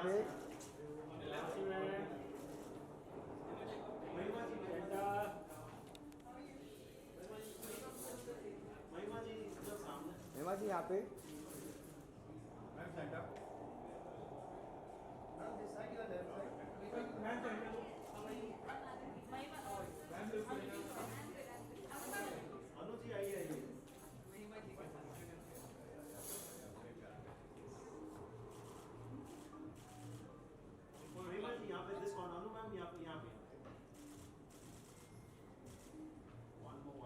पे। महिमा जी यहाँ पे। अनुजी आइए महिमा जी यहाँ पे दिस वन अनु मैम यहाँ पे वन मोर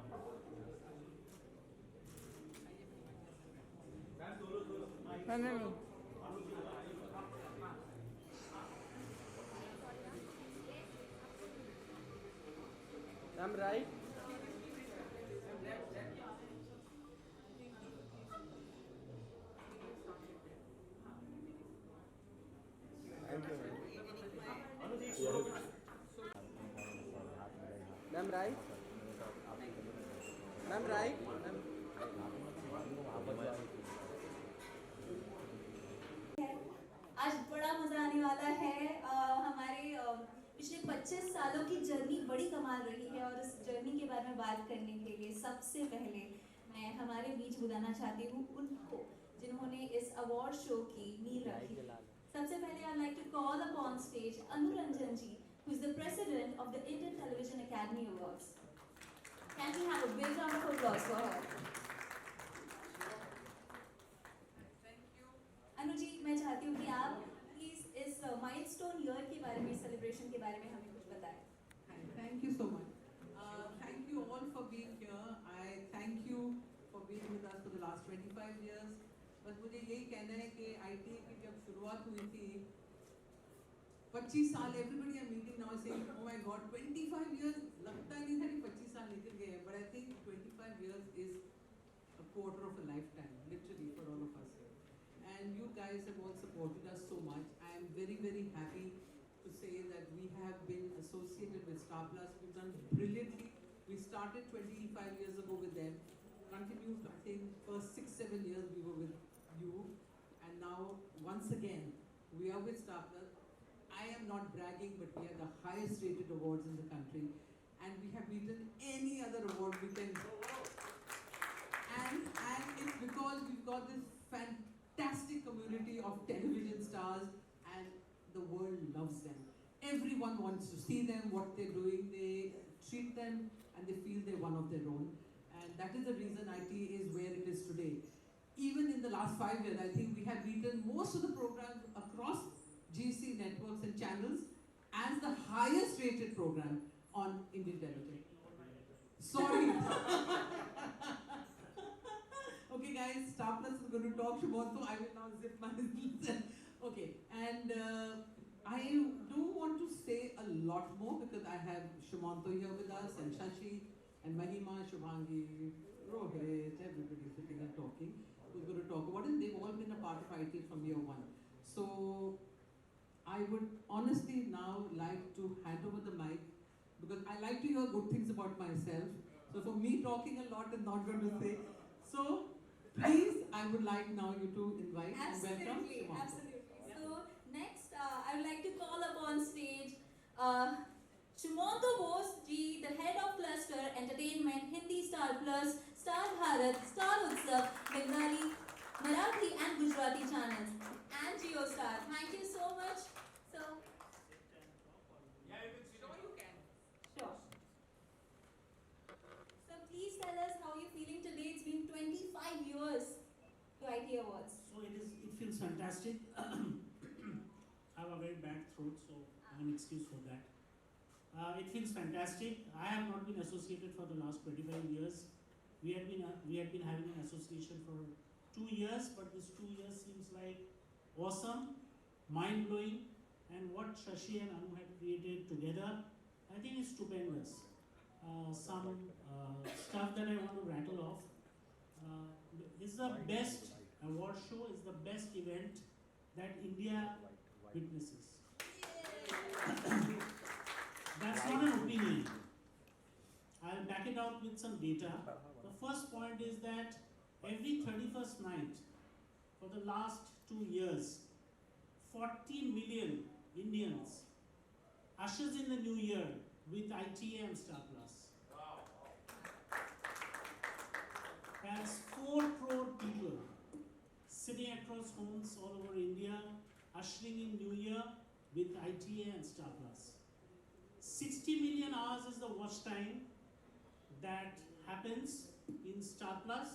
मैम दोनों ma'am right. Ma'am right. Ma'am right. Ma'am आज बड़ा मजा आने वाला है। हमारे पिछले 25 सालों की जर्नी बड़ी कमाल रही है और इस जर्नी के बारे में बात करने के लिए सबसे पहले मैं हमारे बीच बुलाना चाहती हूँ उनको जिन्होंने इस अवार्ड शो की नींव रखी। सबसे पहले I like to call upon stage Anuranjan ji, who is the president of the Indian Television Academy Awards. Can we have a big round of applause for her? Anu ji, मैं चाहती हूँ कि आप प्लीज इस माइलस्टोन ईयर के बारे में, सेलिब्रेशन के बारे में हमें कुछ बताएं। Thank you so much. Thank you all for being here. I thank you for being with us for the last 25 years. बस मुझे यही कहना है कि IT की जब शुरुआत हुई थी 25 साल, everybody are meeting now saying, oh my God, 25 years, लगता नहीं था कि 25 साल निकल गए हैं, but I think 25 years is a quarter of a lifetime, literally, for all of us here. And you guys have all supported us so much. I am very, very happy to say that we have been associated with Star Plus. We've done brilliantly. We started 25 years ago with them, continued, I think, first 6-7 years we were with you, and now, once again, we are with Star Plus. I am not bragging, but we are the highest rated awards in the country, and we have beaten any other award we can. And it's because we've got this fantastic community of television stars, and the world loves them. Everyone wants to see them, what they're doing, they treat them, and they feel they're one of their own. And that is the reason IT is where it is today. Even in the last 5 years, I think we have beaten most of the programs across GC networks and channels as the highest rated program on Indian television. Sorry. Okay guys, Star Plus is going to talk about, so I will now zip my lips. Okay, and I do want to say a lot more because I have Shumanto here with us, and Shashi, and Mahima, Shubhangi, Rohit, everybody sitting and talking, who's going to talk about it. They've all been a part of IT from year one. So I would honestly now like to hand over the mic because I like to hear good things about myself. So for me, talking a lot is not going to say. So please, I would like now you to invite and welcome Shumanto. Absolutely. So next, I would like to call upon stage Shumanto Bose ji, the head of Cluster Entertainment, Hindi Star Plus, Star Bharat, Star Utsav, Bengali, Marathi and Gujarati channels, and JioStar. Thank you so much. So, Yeah, you can. sure. So please tell us how you're feeling today. It's been 25 years to IT Awards. So it feels fantastic. I have a very bad throat, so I'm excused for that. It feels fantastic. I have not been associated for the last 25 years. We had been having an association for 2 years, but this 2 years seems like awesome, mind blowing, and what Shashi and Anu have created together, I think is stupendous. Some stuff that I want to rattle off. Is the best award show, is the best event that India witnesses. That's not an opinion. I'll back it out with some data. The first point is that every 31st night for the last 2 years, 40 million Indians ushers in the new year with ITA and Star Plus. Has 4 crore people sitting across homes all over India, ushering in New Year with ITA and Star Plus. 60 million hours is the watch time that happens in Star Plus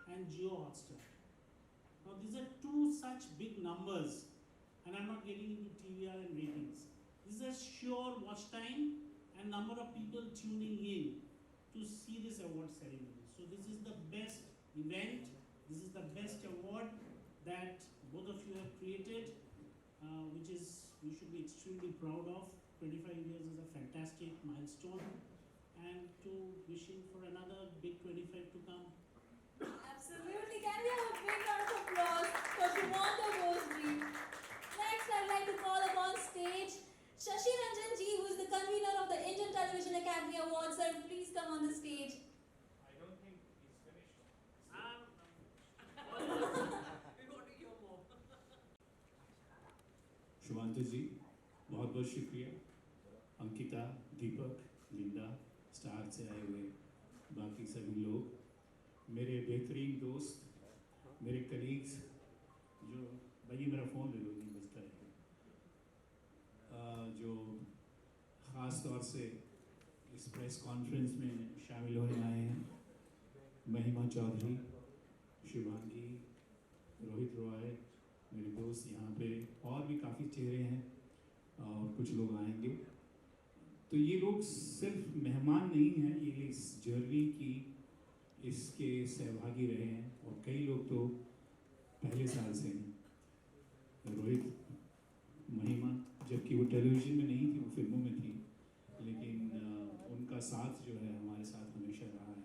and Jio Hotstar. Now these are 2 such big numbers, and I'm not getting into TVR and ratings. This is a sure watch time and number of people tuning in to see this award ceremony. So this is the best event, this is the best award that both of you have created, which is we should be extremely proud of. 25 years is a fantastic milestone, and to wishing for another big 25 to come. Absolutely. Can we have a big round of applause for Shivanta Bosji? Next, I'd like to call upon stage Shashi Ranjan ji, who is the convener of the Indian Television Academy Awards. Sir, please come on the stage. I don't think he's finished. शुभांतु जी बहुत बहुत शुक्रिया। अंकिता, दीपक, Linda, star से आए हुए बाकी सभी लोग, मेरे बेहतरीन दोस्त, मेरे कलीग्स, जो भाई मेरा फ़ोन ले लो नहीं बजता है, जो ख़ास तौर से इस प्रेस कॉन्फ्रेंस में शामिल होने आए हैं, महिमा चौधरी, शिवांगी, रोहित रॉय, मेरे दोस्त यहाँ पे, और भी काफ़ी चेहरे हैं और कुछ लोग आएंगे। तो ये लोग सिर्फ मेहमान नहीं हैं, ये इस जर्नी की इसके सहभागी रहे हैं, और कई लोग तो पहले साल से हैं। रोहित, महिमा, जबकि वो टेलीविज़न में नहीं थी, वो फिल्मों में थी, लेकिन उनका साथ जो है हमारे साथ हमेशा रहा है,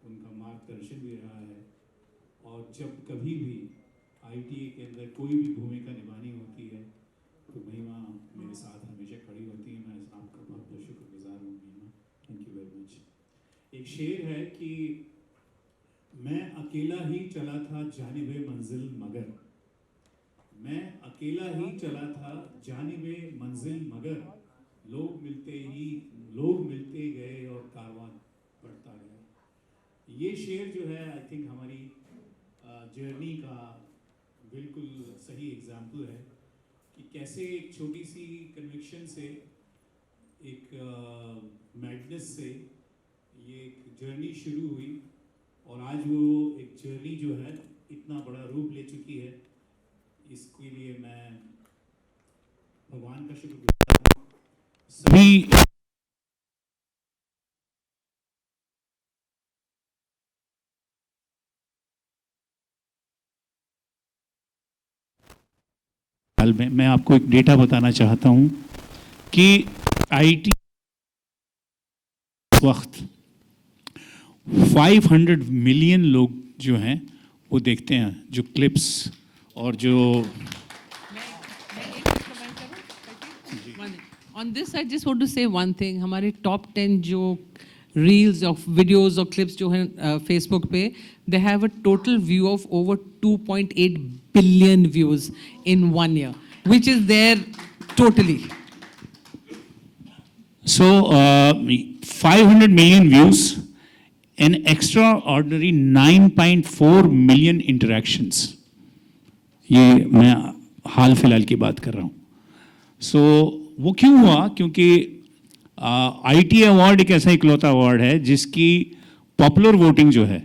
उनका मार्गदर्शन भी रहा है, और जब कभी भी ITA के अंदर कोई भी भूमिका निभानी होती है तो महिमा मेरे साथ हमेशा खड़ी होती है। मैं आपका बहुत बहुत शुक्रगुजार हूँ महिमा, थैंक यू वेरी मच। एक शेर है कि मैं अकेला ही चला था जानिबे मंजिल मगर, मैं अकेला ही चला था जानिबे मंजिल मगर, लोग मिलते गए और कारवां बढ़ता गया। ये शेर जो है आई थिंक हमारी जर्नी का बिल्कुल सही एग्जाम्पल है कि कैसे एक छोटी सी कन्विक्शन से, एक मैडनेस से ये एक जर्नी शुरू हुई, और आज वो एक जर्नी जो है इतना बड़ा रूप ले चुकी है। इसके लिए मैं भगवान का शुक्रगुजार हूँ। सभी में मैं आपको एक डेटा बताना चाहता हूं कि IT वक्त 500 मिलियन लोग जो हैं वो देखते हैं, जो क्लिप्स और जो On this, I just want to say one thing. हमारे top 10 जो reels of videos or clips जो हैं Facebook पे, they have a total view of over 2.8 billion views in 1 year, which is there totally. So 500 million views, an extraordinary 9.4 million interactions. ये मैं हाल फिलहाल की बात कर रहा हूँ। So वो क्यों हुआ? क्योंकि ITA अवार्ड एक ऐसा इकलौता अवार्ड है जिसकी पॉपुलर वोटिंग जो है,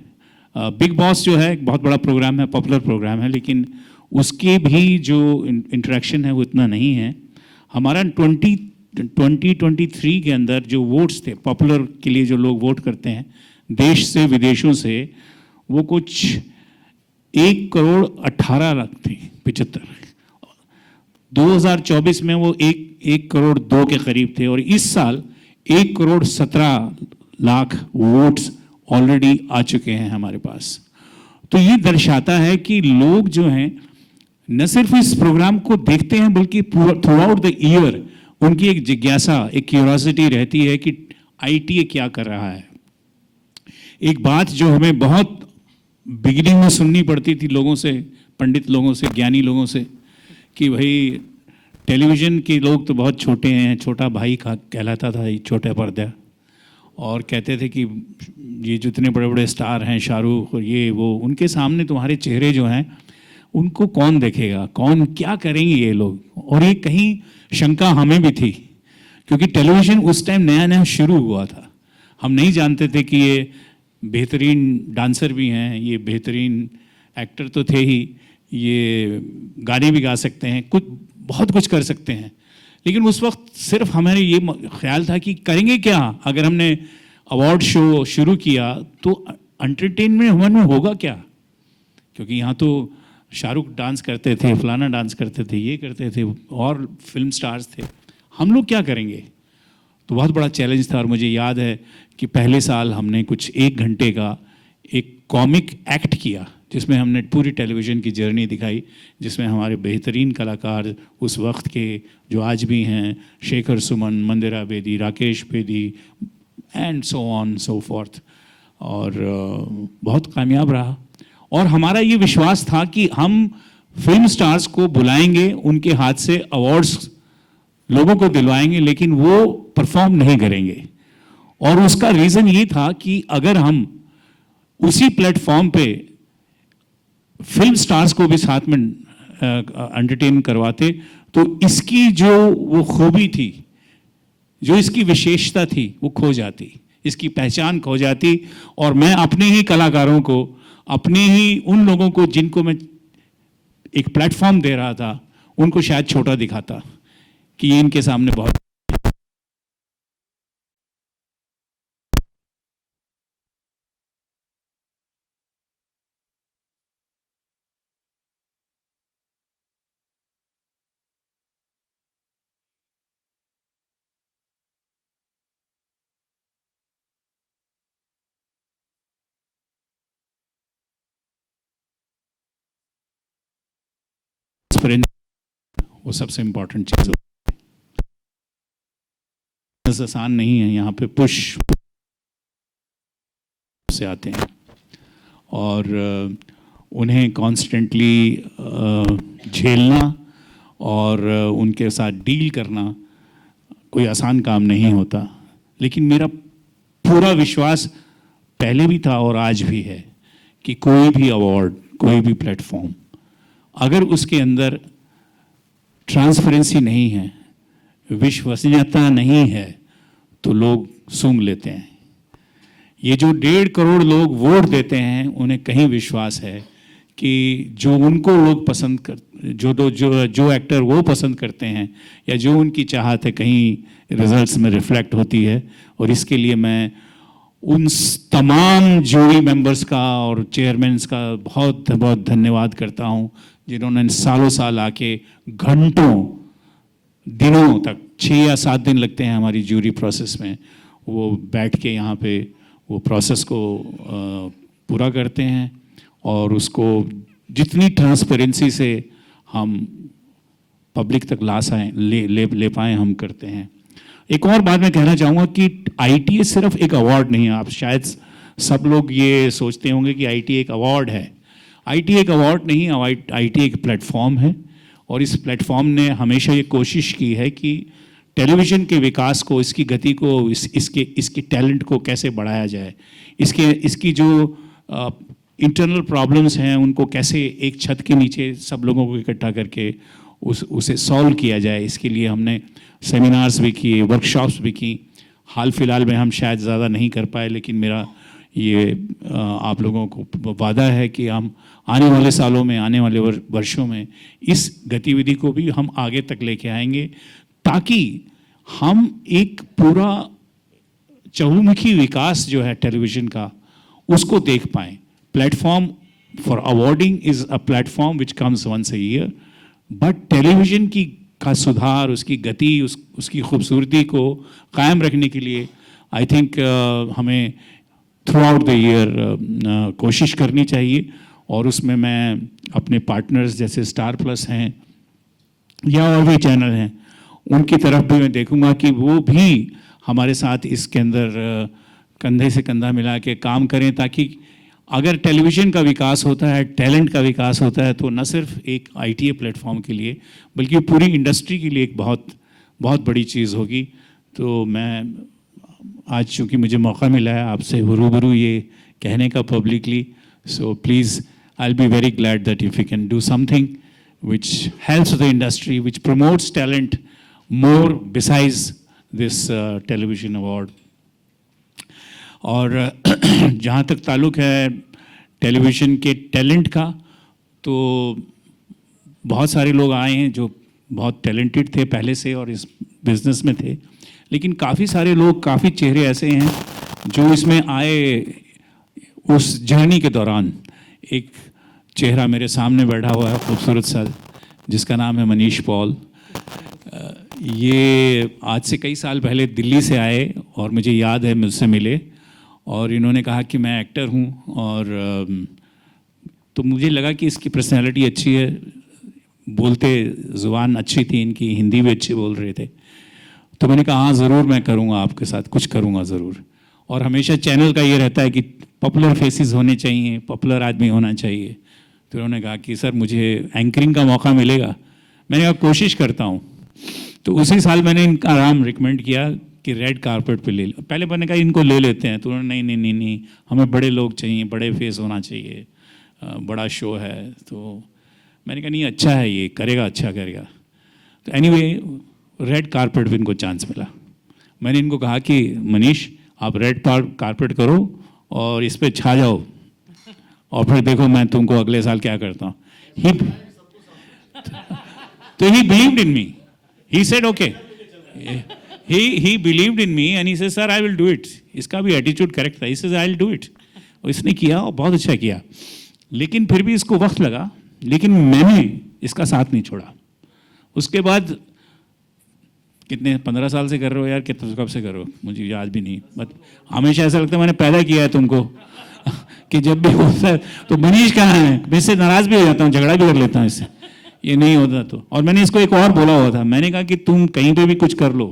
बिग बॉस जो है एक बहुत बड़ा प्रोग्राम है, पॉपुलर प्रोग्राम है, लेकिन उसके भी जो इंटरेक्शन है वो इतना नहीं है। हमारा 2023 के अंदर जो वोट्स थे पॉपुलर के लिए, जो लोग वोट करते हैं देश से विदेशों से, वो कुछ 1 करोड़ 18 लाख थे, 75। 2024 में वो 1 करोड़ 2 के करीब थे, और इस साल 1 करोड़ 17 लाख वोट्स ऑलरेडी आ चुके हैं हमारे पास। तो ये दर्शाता है कि लोग जो हैं न सिर्फ इस प्रोग्राम को देखते हैं, बल्कि थ्रू आउट द ईयर उनकी एक जिज्ञासा, एक क्यूरियोसिटी रहती है कि ITA क्या कर रहा है। एक बात जो हमें बहुत बिगिनिंग में सुननी पड़ती थी लोगों से, पंडित लोगों से, ज्ञानी लोगों से, कि भाई टेलीविज़न के लोग तो बहुत छोटे हैं, छोटा भाई कहलाता था ये छोटा पर्दा, और कहते थे कि ये जितने बड़े बड़े स्टार हैं, शाहरुख और ये वो, उनके सामने तुम्हारे चेहरे जो हैं उनको कौन देखेगा, कौन क्या करेंगे ये लोग। और ये कहीं शंका हमें भी थी, क्योंकि टेलीविज़न उस टाइम नया नया शुरू हुआ था। हम नहीं जानते थे कि ये बेहतरीन डांसर भी हैं, ये बेहतरीन एक्टर तो थे ही, ये गाने भी गा सकते हैं, कुछ बहुत कुछ कर सकते हैं। लेकिन उस वक्त सिर्फ हमारे ये ख्याल था कि करेंगे क्या। अगर हमने अवार्ड शो शुरू किया तो एंटरटेनमेंट में होगा क्या, क्योंकि यहाँ तो शाहरुख डांस करते थे, फलाना डांस करते थे, ये करते थे, और फिल्म स्टार्स थे, हम लोग क्या करेंगे। तो बहुत बड़ा चैलेंज था। और मुझे याद है कि पहले साल हमने कुछ 1 घंटे का एक कॉमिक एक्ट किया, जिसमें हमने पूरी टेलीविज़न की जर्नी दिखाई, जिसमें हमारे बेहतरीन कलाकार उस वक्त के जो आज भी हैं, Shekhar Suman, Mandira Bedi, Rakesh Bedi and so on so forth, और बहुत कामयाब रहा। और हमारा ये विश्वास था कि हम फिल्म स्टार्स को बुलाएंगे, उनके हाथ से अवार्ड्स लोगों को दिलवाएंगे, लेकिन वो परफॉर्म नहीं करेंगे। और उसका रीज़न ये था कि अगर हम उसी प्लेटफॉर्म पे फिल्म स्टार्स को भी साथ में एंटरटेन करवाते तो इसकी जो वो खूबी थी, जो इसकी विशेषता थी, वो खो जाती, इसकी पहचान खो जाती। और मैं अपने ही कलाकारों को, अपने ही उन लोगों को जिनको मैं एक प्लेटफॉर्म दे रहा था, उनको शायद छोटा दिखाता कि ये इनके सामने बहुत। वो सबसे इम्पोर्टेंट चीज़ है। आसान नहीं है, यहाँ पे पुश से आते हैं और उन्हें कॉन्स्टेंटली झेलना और उनके साथ डील करना कोई आसान काम नहीं होता। लेकिन मेरा पूरा विश्वास पहले भी था और आज भी है कि कोई भी अवार्ड, कोई भी प्लेटफॉर्म, अगर उसके अंदर ट्रांसपेरेंसी नहीं है, विश्वसनीयता नहीं है, तो लोग सूंघ लेते हैं। ये जो 1.5 करोड़ लोग वोट देते हैं, उन्हें कहीं विश्वास है कि जो उनको लोग पसंद कर, जो एक्टर वो पसंद करते हैं या जो उनकी चाहत है, कहीं रिजल्ट्स में रिफ्लेक्ट होती है। और इसके लिए मैं उन तमाम जूरी मेंबर्स का और चेयरमैन्स का बहुत बहुत धन्यवाद करता हूं, जिन्होंने सालों साल आके घंटों, दिनों तक, 6 या 7 दिन लगते हैं हमारी जूरी प्रोसेस में, वो बैठ के यहाँ पे वो प्रोसेस को पूरा करते हैं और उसको जितनी ट्रांसपेरेंसी से हम पब्लिक तक ले पाएँ हम करते हैं। एक और बात मैं कहना चाहूँगा कि ITA सिर्फ एक अवार्ड नहीं है। आप शायद सब लोग ये सोचते होंगे कि ITA एक अवार्ड है। ITA एक अवार्ड नहीं, ITA एक प्लेटफॉर्म है और इस प्लेटफॉर्म ने हमेशा ये कोशिश की है कि टेलीविज़न के विकास को, इसकी गति को, इसके टैलेंट को कैसे बढ़ाया जाए, इसकी जो इंटरनल प्रॉब्लम्स हैं उनको कैसे एक छत के नीचे सब लोगों को इकट्ठा करके उसे सॉल्व किया जाए। इसके लिए हमने सेमिनार्स भी किए, वर्कशॉप्स भी की। हाल फिलहाल में हम शायद ज़्यादा नहीं कर पाए, लेकिन मेरा ये आप लोगों को वादा है कि हम आने वाले सालों में, आने वाले वर्षों में इस गतिविधि को भी हम आगे तक लेके आएंगे, ताकि हम एक पूरा चहुमुखी विकास जो है टेलीविज़न का, उसको देख पाएँ। Platform for awarding is a platform which comes once a year, but television का सुधार, उसकी गति, उसकी खूबसूरती को कायम रखने के लिए आई थिंक हमें थ्रू आउट द ईयर कोशिश करनी चाहिए। और उसमें मैं अपने पार्टनर्स जैसे स्टार प्लस हैं या और भी चैनल हैं, उनकी तरफ भी मैं देखूंगा कि वो भी हमारे साथ इसके अंदर कंधे से कंधा मिला के काम करें, ताकि अगर टेलीविज़न का विकास होता है, टैलेंट का विकास होता है, तो न सिर्फ एक ITA प्लेटफॉर्म के लिए बल्कि पूरी इंडस्ट्री के लिए एक बहुत बहुत बड़ी चीज़ होगी। तो मैं आज चूँकि मुझे मौका मिला है आपसे रूबरू ये कहने का publicly, so please I will be very glad that if you can do something which helps the industry, which promotes talent more besides this television award. और जहाँ तक ताल्लुक़ है टेलीविज़न के टैलेंट का, तो बहुत सारे लोग आए हैं जो बहुत टैलेंटेड थे पहले से और इस बिज़नेस में थे, लेकिन काफ़ी सारे लोग, काफ़ी चेहरे ऐसे हैं जो इसमें आए उस जर्नी के दौरान। एक चेहरा मेरे सामने बैठा हुआ है खूबसूरत सा, जिसका नाम है मनीष पॉल। ये आज से कई साल पहले दिल्ली से आए और मुझे याद है मुझसे मिले और इन्होंने कहा कि मैं एक्टर हूँ, और तो मुझे लगा कि इसकी पर्सनैलिटी अच्छी है, बोलते ज़ुबान अच्छी थी इनकी, हिंदी भी अच्छी बोल रहे थे। तो मैंने कहा हाँ ज़रूर मैं करूँगा, आपके साथ कुछ करूँगा ज़रूर। और हमेशा चैनल का ये रहता है कि पॉपुलर फेसेस होने चाहिए, पॉपुलर आदमी होना चाहिए। तो उन्होंने कहा कि सर मुझे एंकरिंग का मौका मिलेगा। मैंने कहा कोशिश करता हूँ। तो उसी साल मैंने इनका नाम रिकमेंड किया कि रेड कारपेट पे ले लो। पहले मैंने कहा इनको ले लेते हैं, तो उन्होंने नहीं नहीं नहीं नहीं, हमें बड़े लोग चाहिए, बड़े फेस होना चाहिए, बड़ा शो है। तो मैंने कहा नहीं अच्छा है, ये करेगा, अच्छा करेगा। तो एनीवे रेड कारपेट पे इनको चांस मिला। मैंने इनको कहा कि मनीष आप रेड कारपेट करो और इस पर छा जाओ, और फिर देखो मैं तुमको अगले साल क्या करता हूँ। तो ही believed in me, he said okay, he believed in me and he said sir I will do it। इसका भी एटीट्यूड करेक्ट था, he says I will do it। और इसने किया और बहुत अच्छा किया, लेकिन फिर भी इसको वक्त लगा, लेकिन मैंने इसका साथ नहीं छोड़ा। उसके बाद कितने 15 साल से कर रहे हो यार, कितने कब से कर रहे हो मुझे याद भी नहीं, बट हमेशा ऐसा लगता है मैंने पैदा किया है तुमको कि जब भी होता है तो मनीष कहाँ है, मैं इससे नाराज़ भी हो जाता हूँ, झगड़ा भी कर लेता हूँ इससे, ये नहीं होता तो। और मैंने इसको एक और बोला हुआ था, मैंने कहा कि तुम कहीं पे भी कुछ कर लो,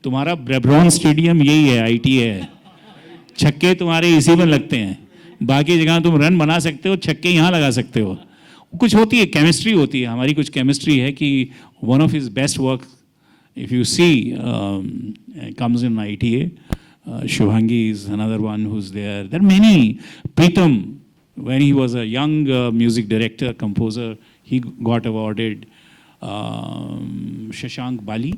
तुम्हारा ब्रेब्रॉन स्टेडियम यही है, ITA है, छक्के तुम्हारे इसी में लगते हैं, बाकी जगह तुम रन बना सकते हो, छक्के यहाँ लगा सकते हो। कुछ होती है, केमिस्ट्री होती है, हमारी कुछ केमिस्ट्री है कि one of his best work if you see comes in ITA। Shubhangi is another one who's there. There are many. Pritam, when he was a young music director, composer, he got awarded. Shashank Bali,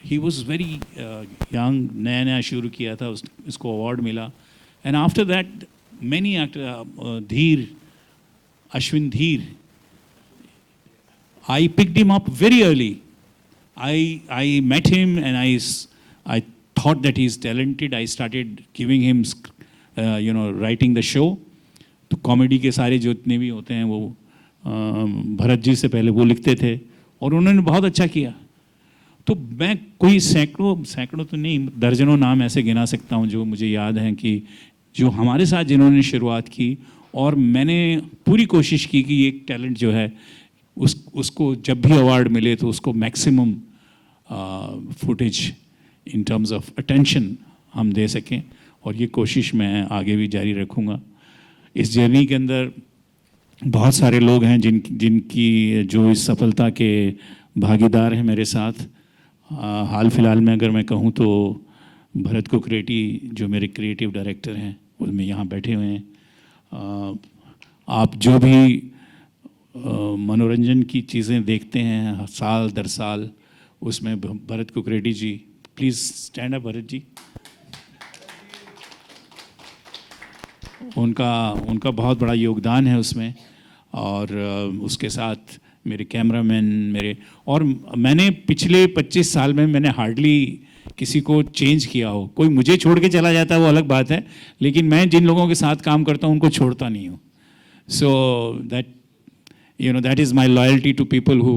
he was very young, नया नया शुरू किया था, उसको award मिला. And after that, many actors, Dheer, Ashwin Dheer, I picked him up very early. I met him and I thought that he's talented. I started giving him, writing the show. तो comedy के सारे जो इतने भी होते हैं वो भरत जी से पहले वो लिखते थे और उन्होंने बहुत अच्छा किया। तो मैं कोई सैकड़ों तो नहीं, दर्जनों नाम ऐसे गिना सकता हूँ जो मुझे याद हैं कि जो हमारे साथ जिन्होंने शुरुआत की, और मैंने पूरी कोशिश की कि एक टैलेंट जो है उसको जब भी अवार्ड मिले तो उसको maximum footage in terms of attention हम दे सकें, और ये कोशिश मैं आगे भी जारी रखूँगा। इस जर्नी के अंदर बहुत सारे लोग हैं जिनकी जो इस सफलता के भागीदार हैं मेरे साथ। हाल फिलहाल में अगर मैं कहूँ तो भरत कुकरेटी जो मेरे क्रिएटिव डायरेक्टर हैं उनमें यहाँ बैठे हुए हैं। आप जो भी मनोरंजन की चीज़ें देखते हैं साल दर साल, उसमें भरत कुकरेटी जी, please stand up Bharat ji. उनका बहुत बड़ा योगदान है उसमें, और उसके साथ मेरे कैमरामैन और मैंने पिछले 25 साल में मैंने हार्डली किसी को चेंज किया हो। कोई मुझे छोड़ के चला जाता है वो अलग बात है, लेकिन मैं जिन लोगों के साथ काम करता हूँ उनको छोड़ता नहीं हूँ। सो that is my loyalty to people who,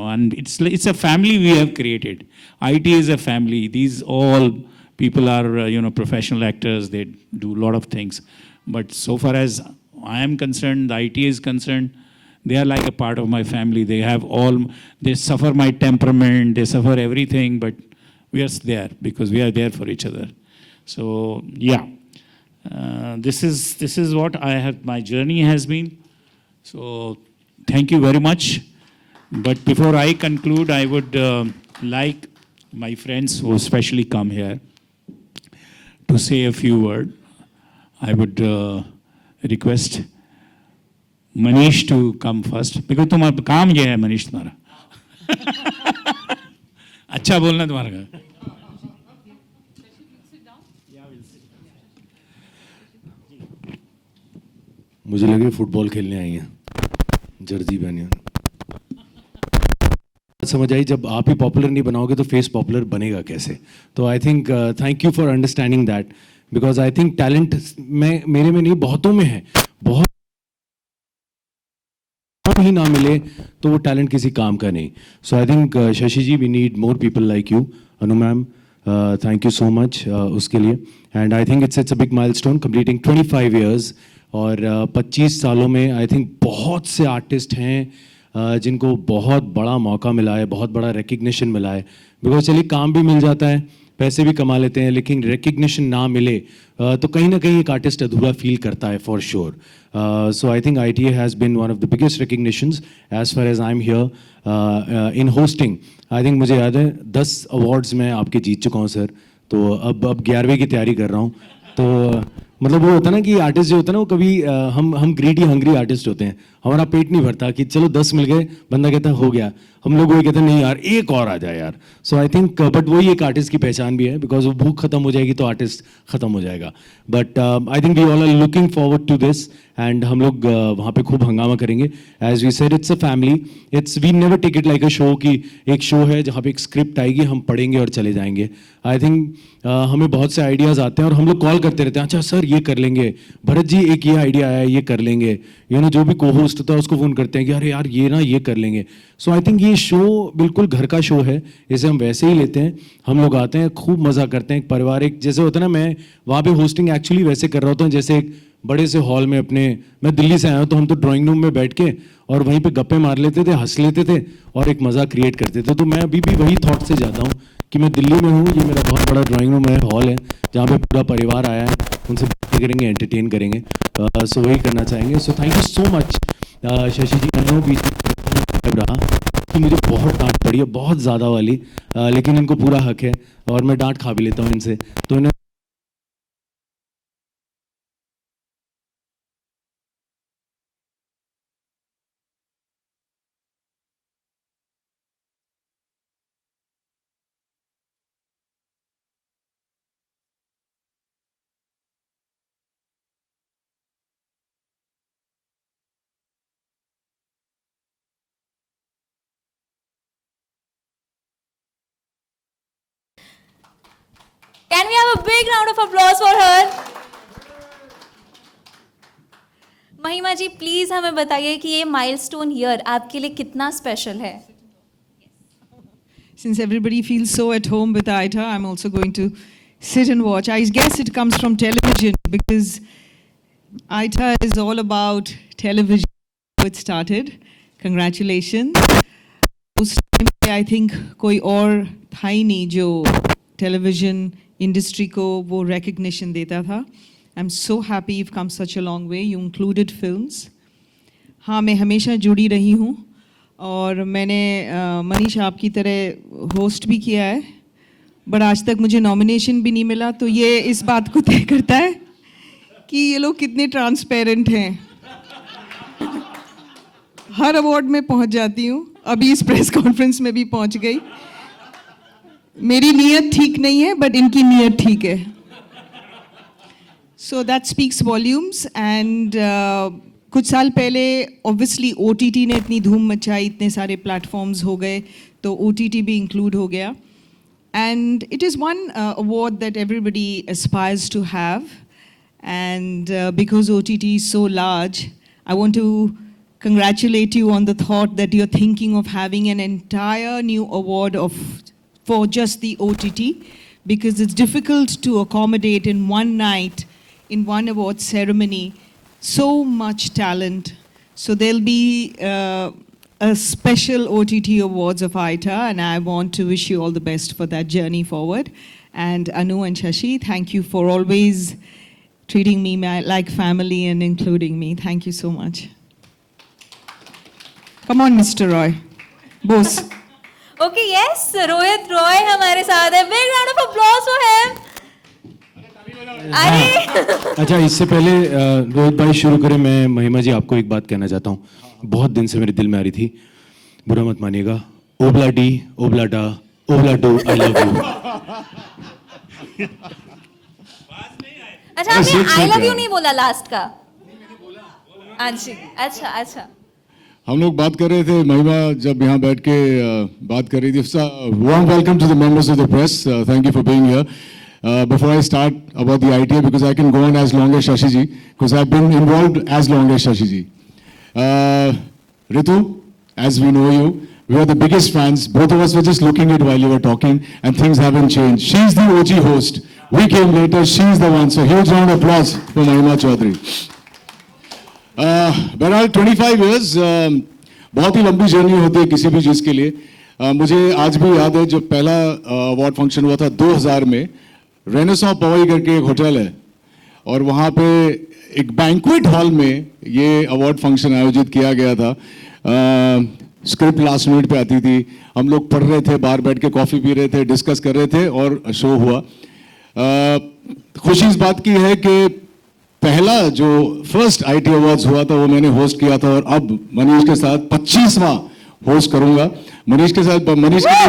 and it's a family we have created. IT is a family. These all people are, professional actors. They do a lot of things. But so far as I am concerned, the IT is concerned, they are like a part of my family. They suffer my temperament, they suffer everything, but we are there because we are there for each other. So, yeah. This is what my journey has been. So thank you very much. But before I conclude, I would like my friends who especially come here to say a few words. I would request Manish to come first, because तुम्हारा काम ये है मनीष तुम्हारा अच्छा बोलना तुम्हारा काम। मुझे लग रहा है फुटबॉल खेलने आई हैं, जर्सी पहनी। समझ आई, जब आप ही पॉपुलर नहीं बनाओगे तो फेस पॉपुलर बनेगा कैसे? तो I think thank you for understanding that, because I think talent मेरे में नहीं, बहुतों में है। बहुत ही ना मिले तो वो टैलेंट किसी काम का नहीं। So I think Shashi ji, we need more people like you. Anu ma'am, thank you so much उसके लिए। And I think it's a big milestone, completing 25 years. और 25 सालों में आई थिंक बहुत से आर्टिस्ट हैं जिनको बहुत बड़ा मौका मिला है, बहुत बड़ा रिकग्निशन मिला है। बिकॉज चलिए काम भी मिल जाता है, पैसे भी कमा लेते हैं, लेकिन रिकग्निशन ना मिले तो कहीं ना कहीं एक आर्टिस्ट अधूरा फील करता है, for sure. So I think ITA has been one of the biggest recognitions as far as I am here in hosting. I think मुझे याद है 10 अवार्ड्स मैं आपके जीत चुका हूँ सर। तो अब 11वें की तैयारी कर रहा हूँ। तो मतलब वो होता है ना कि आर्टिस्ट जो होता है ना, वो कभी हम ग्रीडी हंग्री आर्टिस्ट होते हैं, हमारा पेट नहीं भरता कि चलो 10 मिल गए, बंदा कहता है हो गया, हम लोग वही कहते हैं नहीं यार एक और आ जाए यार। सो आई थिंक बट वही एक आर्टिस्ट की पहचान भी है, बिकॉज वो भूख खत्म हो जाएगी तो आर्टिस्ट खत्म हो जाएगा। But I think we all are looking forward to this, and हम लोग वहाँ पे खूब हंगामा करेंगे। As we said, it's a family, it's we never take it like a show कि एक शो है जहाँ पे एक स्क्रिप्ट आएगी, हम पढ़ेंगे और चले जाएंगे। आई थिंक हमें बहुत से आइडियाज़ आते हैं और हम लोग कॉल करते रहते हैं, अच्छा सर ये कर लेंगे, भरत जी एक ये आइडिया आया है ये कर लेंगे, यू नो जो भी को होस्ट होता है उसको फ़ोन करते हैं कि अरे यार ये ना ये कर लेंगे। सो आई थिंक ये शो बिल्कुल घर का शो है, इसे हम वैसे ही लेते हैं। हम लोग आते हैं, खूब मज़ा करते हैं, एक पारिवारिक जैसे होता है ना। मैं वहाँ पे होस्टिंग एक्चुअली वैसे कर रहा होता हूँ जैसे एक बड़े से हॉल में अपने, मैं दिल्ली से आया हूँ तो हम तो ड्राइंग रूम में बैठ के और वहीं पे गप्पे मार लेते थे, हंस लेते थे और एक मज़ा क्रिएट करते थे। तो मैं अभी भी वही थॉट से जाता हूँ कि मैं दिल्ली में हूँ, ये मेरा बहुत बड़ा ड्राइंग रूम है, हॉल है जहाँ पे पूरा परिवार आया है, उनसे बातें करेंगे, एंटरटेन करेंगे। सो वही करना चाहेंगे। So thank you so much Shashi ji. मैं बीच में रहा कि मुझे बहुत डांट पड़ी है, बहुत ज़्यादा वाली, लेकिन इनको पूरा हक है और मैं डांट खा भी लेता हूँ इनसे। तो इन्हें Can we have a big round of applause for her? महिमा जी प्लीज हमें बताइए कि ये माइलस्टोन ईयर आपके लिए कितना स्पेशल है? Since everybody feels so at home with Aita, I'm also going to sit and watch. I guess it comes from television because Aita is all about television. It started. Congratulations. उस time पे I think कोई और था ही नहीं जो television industry को वो recognition देता था. I'm so happy you've come such a long way. You included films. हाँ, मैं हमेशा जुड़ी रही हूँ और मैंने मनीष आपकी तरह होस्ट भी किया है, बट आज तक मुझे नॉमिनेशन भी नहीं मिला। तो ये इस बात को तय करता है कि ये लोग कितने ट्रांसपेरेंट हैं। हर अवार्ड में पहुँच जाती हूँ, अभी इस प्रेस कॉन्फ्रेंस में भी पहुँच गई। मेरी नीयत ठीक नहीं है, बट इनकी नीयत ठीक है। So that speaks volumes. And कुछ साल पहले obviously OTT ने इतनी धूम मचाई, इतने सारे platforms हो गए, तो OTT भी include हो गया. And it is one award that everybody aspires to have. And because OTT is so large, I want to congratulate you on the thought that you're thinking of having an entire new award for just the OTT, because it's difficult to accommodate in one night, in one award ceremony, so much talent. So there'll be a special OTT Awards of Aita, and I want to wish you all the best for that journey forward. And Anu and Shashi, thank you for always treating me like family and including me. Thank you so much. Come on, Mr. Roy. Boss. Okay, yes, Rohit Roy हमारे साथ है. Big round of applause for him. अरे अच्छा, इससे पहले रोहित भाई शुरू करें, मैं महिमा जी आपको एक बात कहना चाहता हूँ. बहुत दिन से मेरे दिल में आ रही थी, बुरा मत मानिएगा. ओबला डी, ओबला डा, ओबला डो, आई लव यू. अच्छा, आपने आई लव यू नहीं बोला लास्ट का. अच्छा अच्छा. हम लोग बात कर रहे थे, महिमा जब यहाँ बैठ के बात कर रही थी. Warm welcome to the members of the press. Thank you for being here. Before I start about the ITA, because I can go on as long as Shashi ji, because I've been involved as long as Shashi ji. Ritu, as we know you, we are the biggest fans. Both of us were just looking at while you were talking, and things haven't changed. She's the OG host. We came later. She's the one. So huge round of applause for Mahima Chaudhary. बहरहाल 25 years बहुत ही लंबी journey होती है किसी भी चीज़ के लिए. मुझे आज भी याद है जब पहला अवार्ड फंक्शन हुआ था 2000 में. रेनेसां पवई करके एक होटल है और वहाँ पे एक बैंक्वेट हॉल में ये अवार्ड फंक्शन आयोजित किया गया था. स्क्रिप्ट लास्ट मिनट पे आती थी, हम लोग पढ़ रहे थे, बाहर बैठ के कॉफ़ी पी रहे थे, डिस्कस कर रहे थे और शो हुआ. खुशी इस बात की है कि पहला जो फर्स्ट IT अवार्ड्स हुआ था वो मैंने होस्ट किया था और अब मनीष के साथ 25वां होस्ट करूंगा. मनीष के लिए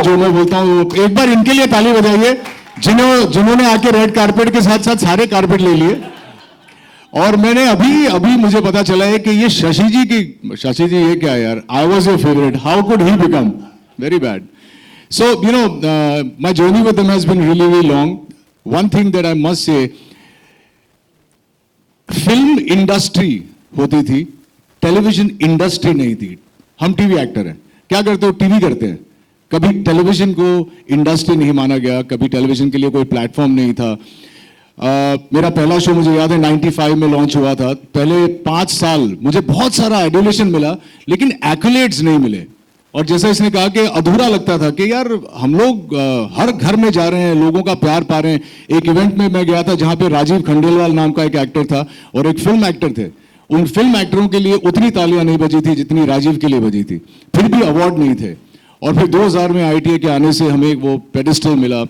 जो मैं बोलता हूँ, एक बार इनके लिए ताली बजाइए जिन्होंने आके रेड कारपेट के साथ साथ सारे कारपेट ले लिए. और मैंने अभी मुझे पता चला है कि ये शशि जी ये क्या यार, I was your favourite, how could he become very bad. So you know my journey with them has been really very long. One thing that I must say, film industry होती थी, टेलीविजन इंडस्ट्री नहीं थी. हम TV actor हैं, क्या करते हो, TV करते हैं. कभी टेलीविजन को इंडस्ट्री नहीं माना गया, कभी टेलीविजन के लिए कोई प्लेटफॉर्म नहीं था. मेरा पहला शो मुझे याद है 95 में लॉन्च हुआ था. पहले 5 साल मुझे बहुत सारा एडुलेशन मिला लेकिन एक्युलेट्स नहीं मिले. और जैसा इसने कहा कि अधूरा लगता था कि यार हम लोग हर घर में जा रहे हैं, लोगों का प्यार पा रहे हैं. एक इवेंट में मैं गया था जहां पे राजीव खंडेलवाल नाम का एक एक्टर था और एक फिल्म एक्टर थे. उन फिल्म एक्टरों के लिए उतनी तालियां नहीं बजी थी जितनी राजीव के लिए बजी थी, फिर भी अवार्ड नहीं थे. और फिर 2000 में ITA के आने से हमें वो पेडिस्टल मिला.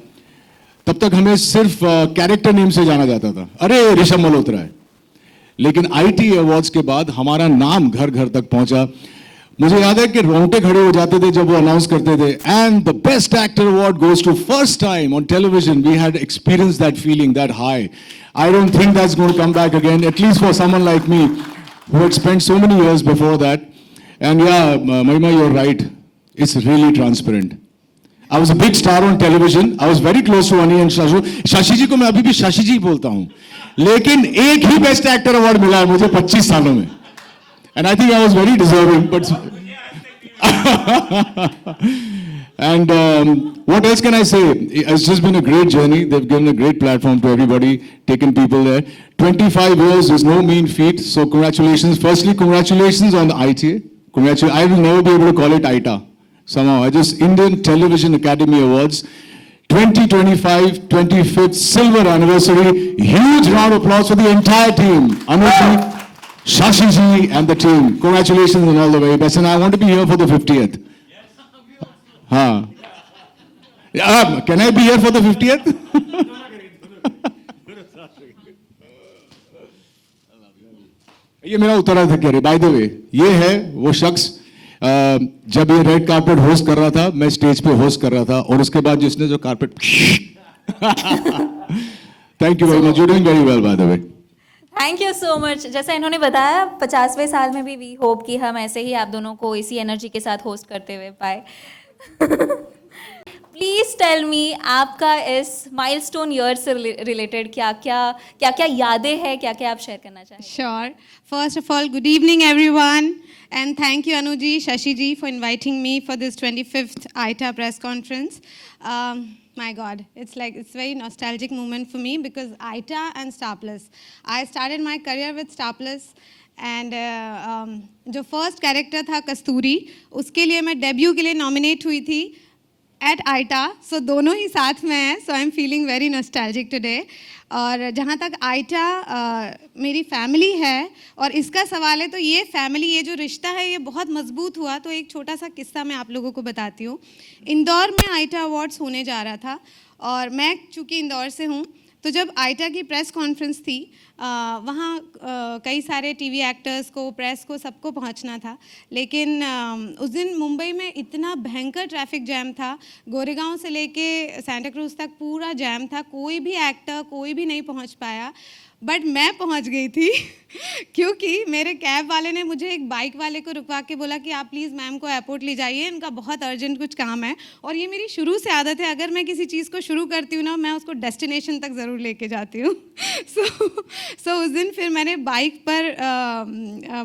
तब तक हमें सिर्फ कैरेक्टर नेम से जाना जाता था, अरे ऋषभ मल्होत्रा है. लेकिन ITA अवार्ड्स के बाद हमारा नाम घर घर तक पहुंचा. मुझे याद है कि रोंगटे खड़े हो जाते थे जब वो अनाउंस करते थे, and the best actor award goes to first time on television. We had experience that feeling, that high. I don't think that's going to come back again, at least for someone like me who had spent so many years before that. And yeah, Mahima, you're right. It's really transparent. I was a big star on television. I was very close to Ani and Shashi. Shashi ji को मैं अभी भी Shashi जी बोलता हूँ. लेकिन एक ही best actor award मिला है मुझे 25 सालों में. And I think I was very deserving. But and what else can I say? It's just been a great journey. They've given a great platform to everybody, taken people there. 25 years is no mean feat. So congratulations. Firstly, congratulations on the ITA. I will never be able to call it ITA. Somehow, I just Indian Television Academy Awards 2025, 25th Silver Anniversary. Huge round of applause for the entire team. Anuji, Shashi ji and the team. Congratulations and all the very best. And I want to be here for the 50th. हाँ. Can I be here for the 50th? ये मेरा उत्तराधिकारी है. By the way, ये है वो शख्स जब ये रेड कार्पेट होस्ट कर रहा था, मैं स्टेज पे होस्ट कर रहा था, और उसके बाद जिसने जो carpet thank you very much, you doing very well by the way. Thank you so much. जैसा इन्होंने बताया 50वें साल में भी वी होप कि हम ऐसे ही आप दोनों को इसी एनर्जी के साथ होस्ट करते हुए पाए. प्लीज टेल मी, आपका इस माइलस्टोन ईयर से रिलेटेड क्या क्या यादें हैं, क्या क्या आप शेयर करना चाहेंगे? Sure. First of all, good evening everyone, and thank you Anuji, Shashi ji for inviting me for this 25th ITA press conference. My God, it's very nostalgic moment for me because ITA and Star Plus. I started my career with Star Plus. And जो first character था कस्तूरी, उसके लिए मैं debut के लिए nominate हुई थी at iota, सो दोनों ही साथ में हैं, so I am feeling very nostalgic today. और जहाँ तक आइटा मेरी फैमिली है और इसका सवाल है, तो ये फैमिली, ये जो रिश्ता है ये बहुत मजबूत हुआ। तो एक छोटा सा किस्सा मैं आप लोगों को बताती हूँ। इंदौर में आइटा अवार्ड्स होने जा रहा था और मैं चूँकि इंदौर से हूँ, तो जब आइटा की प्रेस कॉन्फ्रेंस थी, वहाँ कई सारे टीवी एक्टर्स को, प्रेस को, सबको पहुँचना था। लेकिन उस दिन मुंबई में इतना भयंकर ट्रैफिक जैम था, गोरेगांव से लेके सांता क्रूज तक पूरा जैम था, कोई भी एक्टर कोई भी नहीं पहुँच पाया। बट मैं पहुंच गई थी क्योंकि मेरे कैब वाले ने मुझे एक बाइक वाले को रुकवा के बोला कि आप प्लीज़ मैम को एयरपोर्ट ले जाइए, इनका बहुत अर्जेंट कुछ काम है। और ये मेरी शुरू से आदत है, अगर मैं किसी चीज़ को शुरू करती हूँ ना, मैं उसको डेस्टिनेशन तक ज़रूर लेके जाती हूँ। सो उस दिन फिर मैंने बाइक पर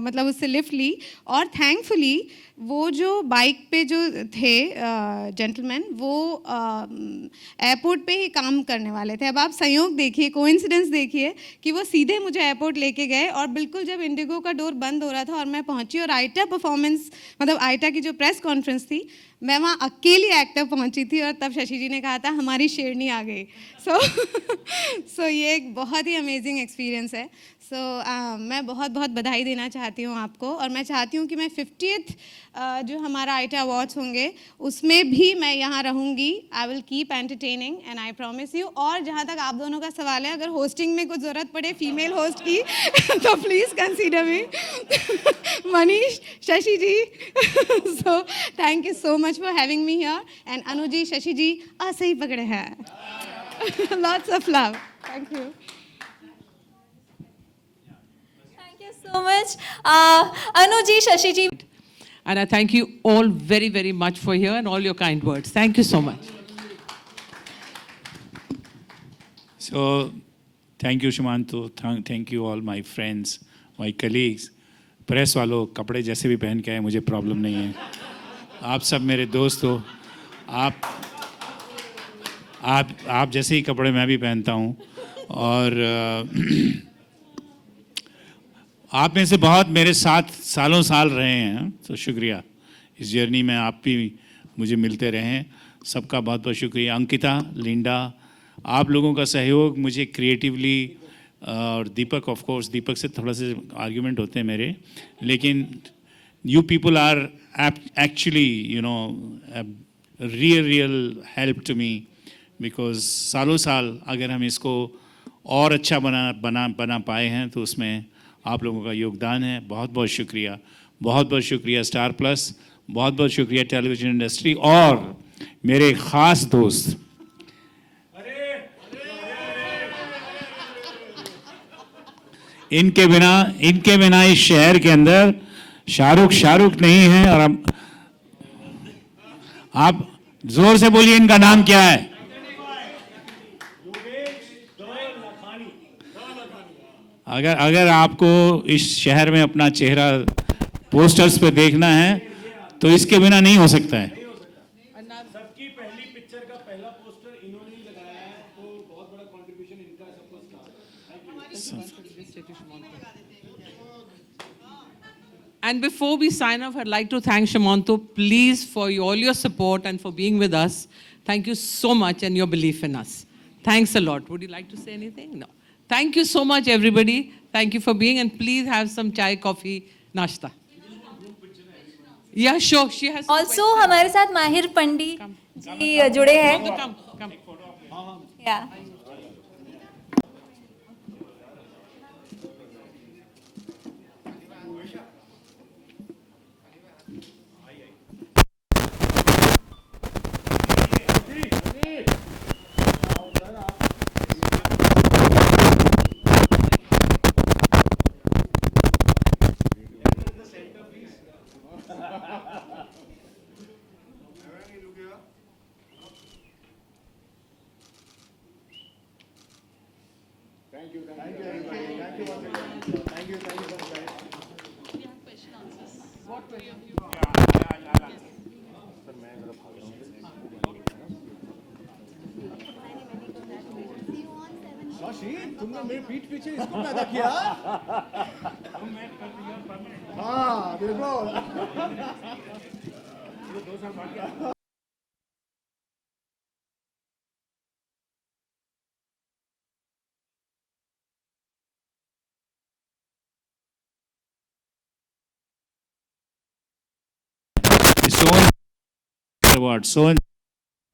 मतलब उससे लिफ्ट ली और थैंकफुली वो जो बाइक पे जो थे जेंटलमैन, वो एयरपोर्ट पे ही काम करने वाले थे। अब आप संयोग देखिए, कोइंसिडेंस देखिए कि वो सीधे मुझे एयरपोर्ट लेके गए और बिल्कुल जब इंडिगो का डोर बंद हो रहा था और मैं पहुंची और आइटा परफॉर्मेंस, मतलब आइटा की जो प्रेस कॉन्फ्रेंस थी, मैं वहाँ अकेली एक्टर पहुंची थी और तब शशि जी ने कहा था हमारी शेरनी आ गई। सो ये एक बहुत ही अमेजिंग एक्सपीरियंस है। मैं बहुत बहुत बधाई देना चाहती हूँ आपको और मैं चाहती हूँ कि मैं 50th जो हमारा आइटा अवार्ड्स होंगे उसमें भी मैं यहाँ रहूँगी। I will keep entertaining and I promise you. और जहाँ तक आप दोनों का सवाल है, अगर होस्टिंग में कुछ ज़रूरत पड़े फीमेल होस्ट की तो please consider me. Manish, Shashi ji, so thank you so much for having me here. And Anu ji, Shashi ji सही पकड़े हैं। Lots of love. Thank you. So much, Anu ji, Shashi ji. And I thank you all very, very much for here and all your kind words. Thank you so much. So, thank you, Shumantu. Thank you all my friends, my colleagues. Press वालों, कपड़े जैसे भी पहन के आए, मुझे problem नहीं है। आप सब मेरे दोस्त हो। आप जैसे ही कपड़े मैं भी पहनता हूँ और आप में से बहुत मेरे साथ सालों साल रहे हैं, तो शुक्रिया। इस जर्नी में आप भी मुझे मिलते रहें, सबका बहुत बहुत शुक्रिया। अंकिता, लिंडा, आप लोगों का सहयोग मुझे क्रिएटिवली, और दीपक, ऑफ कोर्स दीपक से थोड़ा से आर्ग्यूमेंट होते हैं मेरे, लेकिन you people are actually you know real help to me, because सालों साल अगर हम इसको और अच्छा बना पाए हैं तो उसमें आप लोगों का योगदान है। बहुत बहुत शुक्रिया, बहुत बहुत शुक्रिया स्टार प्लस, बहुत बहुत शुक्रिया टेलीविज़न इंडस्ट्री और मेरे ख़ास दोस्त इनके बिना इस शहर के अंदर शाहरुख नहीं है। और आप जोर से बोलिए, इनका नाम क्या है? अगर आपको इस शहर में अपना चेहरा पोस्टर्स पे देखना है तो इसके बिना नहीं हो सकता है। सबकी पहली पिक्चर का पहला पोस्टर इन्होंने ही लगाया है, तो बहुत बड़ा कंट्रीब्यूशन इनका है सबको। And before we sign off, I'd like to thank Shumantu, please, for all your support and for being with us. Thank you so much and your belief in us. Thanks a lot. Would you like to say anything? No. Thank you so much, everybody. Thank you for being, and please have some chai, coffee, nashta. Yeah, sure. She has. Also, हमारे साथ माहिर पंडी जी जुड़े हैं। Come. Yeah. तुमने मेरी पीठ पीछे इसको पैदा किया। हाँ देखो that award. So and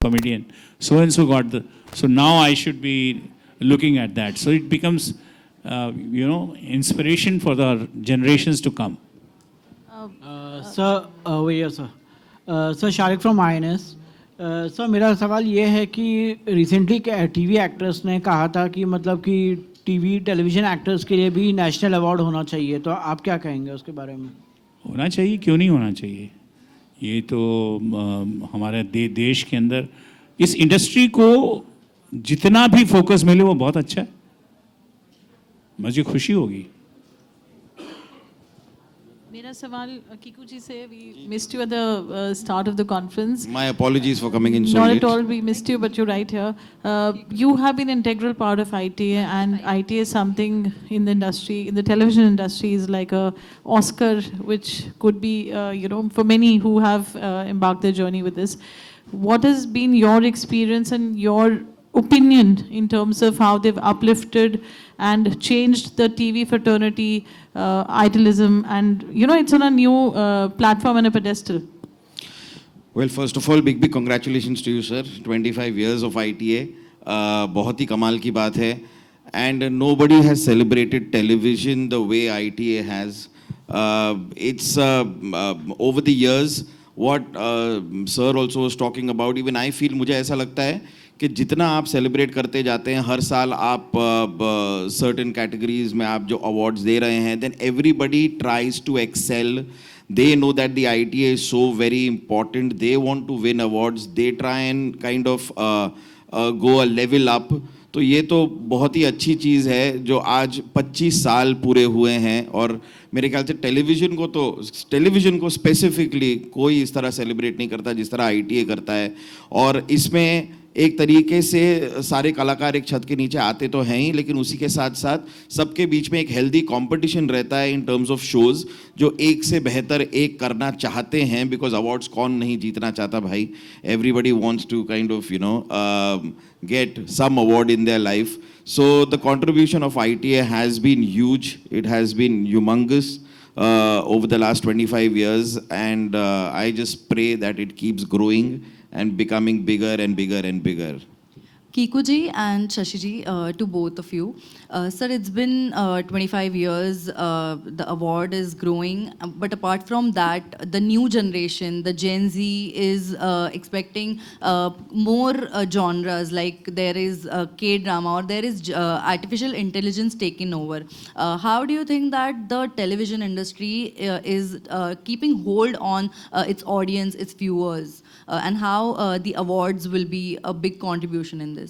comedian, so and so got the. So now I should be looking at that. So it becomes, inspiration for the generations to come. Sir भैया sir Sharik from INS. Sir मेरा सवाल ये है कि recently TV actors ने कहा था कि मतलब कि टेलीविजन एक्टर्स के लिए भी नेशनल अवार्ड होना चाहिए, तो आप क्या कहेंगे उसके बारे में? होना चाहिए, क्यों नहीं होना चाहिए? ये तो हमारे देश के अंदर इस इंडस्ट्री को जितना भी फोकस मिले वो बहुत अच्छा है, मुझे खुशी होगी. मेरा सवाल कीकू जी से, we missed you at the start of the conference. My apologies for coming in so Not late. at all, we missed you, but you're right here. You have been an integral part of ITA, and ITA is something in the industry, in the television industry, is like a Oscar, which could be, for many who have embarked their journey with this. What has been your experience and your opinion in terms of how they've uplifted and changed the TV fraternity, idealism, and it's on a new platform and a pedestal? Well, first of all, big congratulations to you, sir. 25 years of ITA, बहुत ही कमाल की बात है. And nobody has celebrated television the way ITA has. It's over the years, what sir also was talking about, even I feel, मुझे ऐसा लगता है कि जितना आप सेलिब्रेट करते जाते हैं, हर साल आप सर्टेन कैटेगरीज में आप जो अवार्ड्स दे रहे हैं, then everybody tries to excel. They know that the ITA is so very important. They want to win awards. They try and kind of go a level up. तो ये तो बहुत ही अच्छी चीज़ है जो आज 25 साल पूरे हुए हैं. और मेरे ख्याल से टेलीविज़न को स्पेसिफिकली कोई इस तरह सेलिब्रेट नहीं करता जिस तरह ITA करता है. और इसमें एक तरीके से सारे कलाकार एक छत के नीचे आते तो हैं ही, लेकिन उसी के साथ साथ सबके बीच में एक हेल्दी कंपटीशन रहता है इन टर्म्स ऑफ शोज़, जो एक से बेहतर एक करना चाहते हैं. बिकॉज अवार्ड्स कौन नहीं जीतना चाहता भाई? Everybody wants to kind of get some award in their life. So the contribution of ITA has been huge. It has been humongous over the last 25 years, and I just pray that it keeps growing and becoming bigger and bigger and bigger. Kiku ji and Shashi ji, to both of you. Sir, it's been 25 years, the award is growing, but apart from that, the new generation, the Gen Z is expecting more genres, like there is K-drama or there is artificial intelligence taking over. How do you think that the television industry is keeping hold on its audience, its viewers, and how the awards will be a big contribution in this?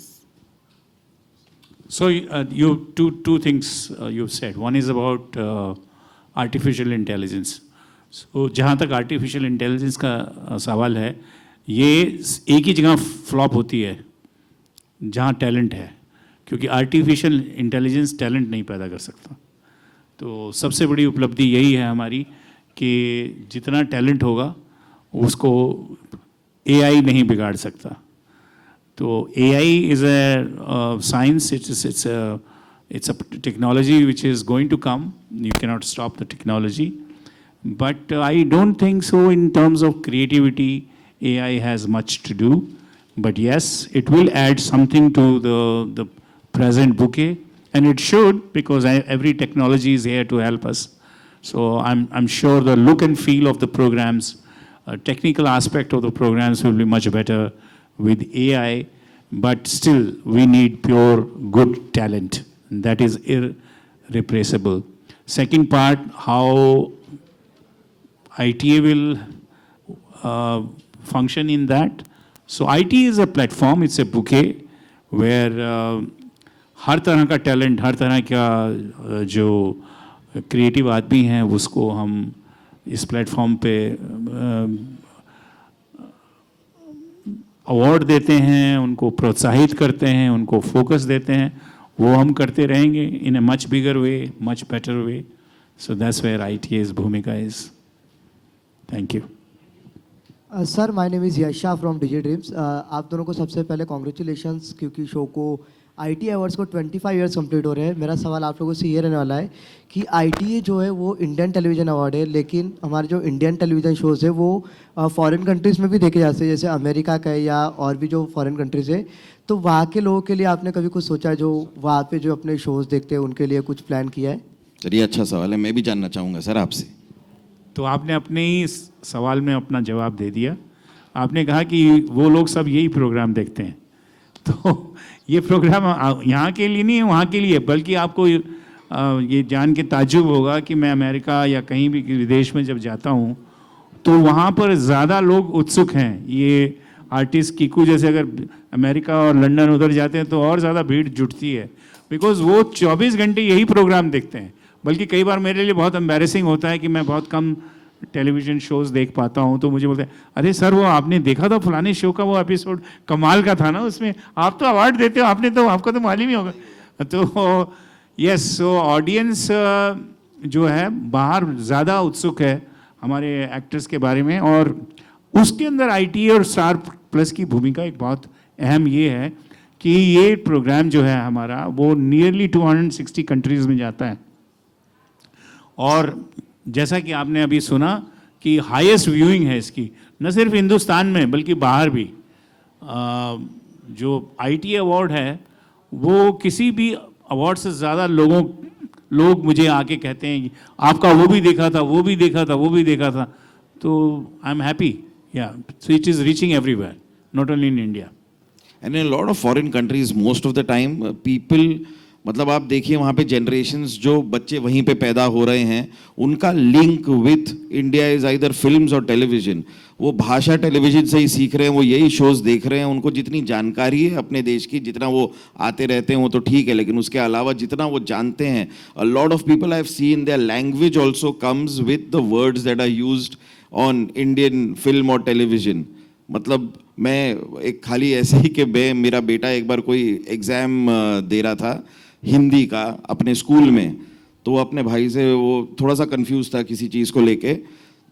So you two things you've said. One is about artificial intelligence. So जहाँ तक artificial intelligence का सवाल है, ये एक ही जगह flop होती है जहाँ टैलेंट है, क्योंकि artificial intelligence टैलेंट नहीं पैदा कर सकता. तो सबसे बड़ी उपलब्धि यही है हमारी कि जितना टैलेंट होगा उसको AI नहीं बिगाड़ सकता. तो AI is a science, it's a technology which is going to come. You cannot stop the technology. But I don't think so in terms of creativity, AI has much to do. But yes, it will add something to the present bouquet, and it should, because every technology is here to help us. So I'm sure the look and feel of the programs, technical aspect of the programs will be much better with AI, but still we need pure good talent. That is irreplaceable. Second part, how ITA will function in that. So IT is a platform, it's a bouquet where हर तरह का talent, हर तरह का जो creative आदमी हैं उसको हम इस platform पे अवार्ड देते हैं, उनको प्रोत्साहित करते हैं, उनको फोकस देते हैं. वो हम करते रहेंगे in a much bigger way, much better way. So that's where ITA's भूमिका is. Thank you. Sir, my name is Yasha from Digi Dreams. आप दोनों को सबसे पहले कॉन्ग्रेचुलेशंस, क्योंकि शो को IT अवार्ड्स को 25 इयर्स कंप्लीट हो रहे हैं। मेरा सवाल आप लोगों से ये रहने वाला है कि ITA जो है वो इंडियन टेलीविज़न अवार्ड है, लेकिन हमारे जो इंडियन टेलीविज़न शोज़ है वो फॉरेन कंट्रीज़ में भी देखे जाते हैं, जैसे अमेरिका का है या और भी जो फॉरेन कंट्रीज़ है। तो वहाँ के लोगों के लिए आपने कभी कुछ सोचा है, जो वहाँ पे जो अपने शोज़ देखते हैं उनके लिए कुछ प्लान किया है? चलिए, अच्छा सवाल है, मैं भी जानना चाहूँगा सर आपसे। तो आपने अपने ही सवाल में अपना जवाब दे दिया। आपने कहा कि वो लोग सब यही प्रोग्राम देखते हैं, तो ये प्रोग्राम यहाँ के लिए नहीं है, वहाँ के लिए, बल्कि आपको ये जान के ताज्जुब होगा कि मैं अमेरिका या कहीं भी विदेश में जब जाता हूँ तो वहाँ पर ज़्यादा लोग उत्सुक हैं। ये आर्टिस्ट कीकू जैसे अगर अमेरिका और लंदन उधर जाते हैं तो और ज़्यादा भीड़ जुटती है, बिकॉज़ वो 24 घंटे यही प्रोग्राम देखते हैं। बल्कि कई बार मेरे लिए बहुत एम्बैरेसिंग होता है कि मैं बहुत कम टेलीविज़न शोज़ देख पाता हूँ, तो मुझे बोलते हैं, अरे सर वो आपने देखा था फलाने शो का वो एपिसोड कमाल का था ना, उसमें आप तो अवार्ड देते हो, आपको तो मालूम ही होगा। तो यस, सो ऑडियंस जो है बाहर ज़्यादा उत्सुक है हमारे एक्टर्स के बारे में, और उसके अंदर ITA और स्टार प्लस की भूमिका एक बहुत अहम ये है कि ये प्रोग्राम जो है हमारा वो नियरली 260 कंट्रीज़ में जाता है। और जैसा कि आपने अभी सुना कि हाईएस्ट व्यूइंग है इसकी, न सिर्फ हिंदुस्तान में बल्कि बाहर भी। जो ITA अवार्ड है वो किसी भी अवार्ड से ज़्यादा लोग मुझे आके कहते हैं आपका वो भी देखा था, वो भी देखा था, वो भी देखा था। तो आई एम हैप्पी, या so it is reaching everywhere, not only in India. And in lot of foreign countries most of the time people, मतलब आप देखिए वहाँ पे जनरेशन्स जो बच्चे वहीं पे पैदा हो रहे हैं, उनका link with India is either films और टेलीविज़न। वो भाषा टेलीविज़न से ही सीख रहे हैं, वो यही शोज़ देख रहे हैं। उनको जितनी जानकारी है अपने देश की, जितना वो आते रहते हैं वो तो ठीक है, लेकिन उसके अलावा जितना वो जानते हैं, a lot of people I have seen their language also comes with the words that are used on Indian film और टेलीविज़न। मतलब मैं एक खाली ऐसे ही कि मेरा बेटा एक बार कोई एग्ज़ाम दे रहा था हिंदी का अपने स्कूल में, तो वो अपने भाई से वो थोड़ा सा कंफ्यूज था किसी चीज़ को लेके,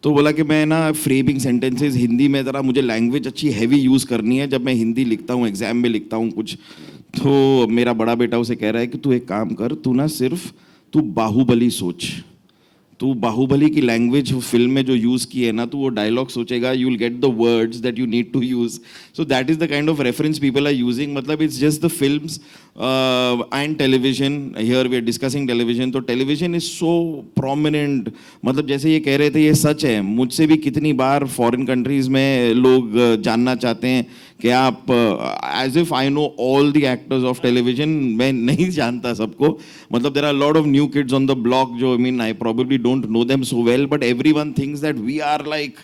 तो बोला कि मैं ना फ्रेमिंग सेंटेंसेस हिंदी में ज़रा मुझे लैंग्वेज अच्छी हैवी यूज़ करनी है जब मैं हिंदी लिखता हूँ, एग्ज़ाम में लिखता हूँ कुछ। तो मेरा बड़ा बेटा उसे कह रहा है कि तू एक काम कर, तू बाहुबली सोच, तू बाहुबली की लैंग्वेज फिल्म में जो यूज़ की है ना, तो वो डायलॉग सोचेगा, you will get the words that you need to use. So that is the kind of reference people are using. मतलब it's just the films and television. Here we are discussing television, तो television is so prominent. मतलब जैसे ये कह रहे थे, ये सच है, मुझसे भी कितनी बार फॉरेन कंट्रीज़ में लोग जानना चाहते हैं कि आप, as if I know all the actors of television, मैं नहीं जानता सबको। मतलब there are lot of new kids on the block जो, I mean I probably don't know them so well, but everyone thinks that we are like